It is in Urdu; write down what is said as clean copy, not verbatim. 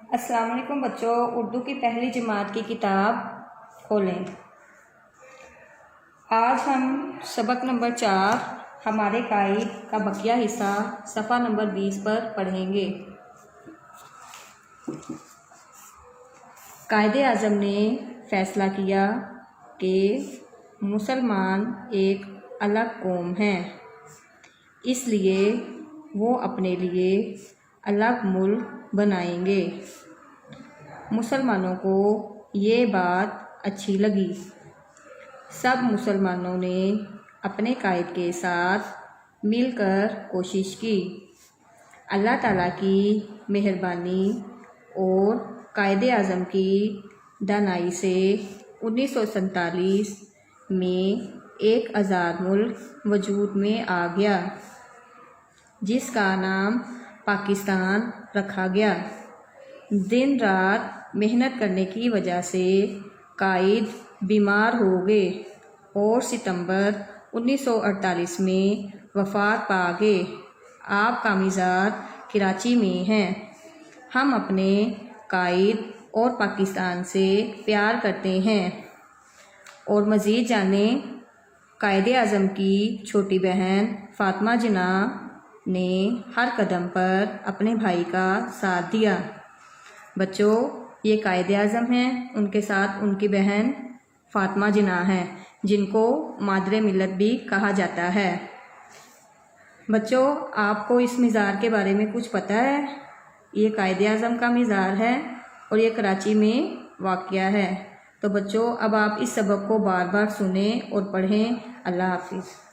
السلام علیکم بچوں، اردو کی پہلی جماعت کی کتاب کھولیں۔ آج ہم سبق نمبر 4 ہمارے قائد کا بقیہ حصہ صفحہ نمبر 20 پر پڑھیں گے۔ قائد اعظم نے فیصلہ کیا کہ مسلمان ایک الگ قوم ہیں، اس لیے وہ اپنے لیے الگ ملک بنائیں گے۔ مسلمانوں کو یہ بات اچھی لگی۔ سب مسلمانوں نے اپنے قائد کے ساتھ مل کر کوشش کی۔ اللہ تعالیٰ کی مہربانی اور قائد اعظم کی دانائی سے 1947 میں ایک آزاد ملک وجود میں آ گیا، جس کا نام پاکستان رکھا گیا۔ دن رات محنت کرنے کی وجہ سے قائد بیمار ہو گئے اور ستمبر 1948 میں وفات پا گئے۔ آپ کا مزار کراچی میں ہیں۔ ہم اپنے قائد اور پاکستان سے پیار کرتے ہیں۔ اور مزید جانیں، قائد اعظم کی چھوٹی بہن فاطمہ جناح نے ہر قدم پر اپنے بھائی کا ساتھ دیا۔ بچوں، یہ قائد اعظم ہیں، ان کے ساتھ ان کی بہن فاطمہ جناح ہیں، جن کو مادر ملت بھی کہا جاتا ہے۔ بچوں، آپ کو اس مزار کے بارے میں کچھ پتہ ہے؟ یہ قائد اعظم کا مزار ہے اور یہ کراچی میں واقع ہے۔ تو بچوں، اب آپ اس سبق کو بار بار سنیں اور پڑھیں۔ اللہ حافظ۔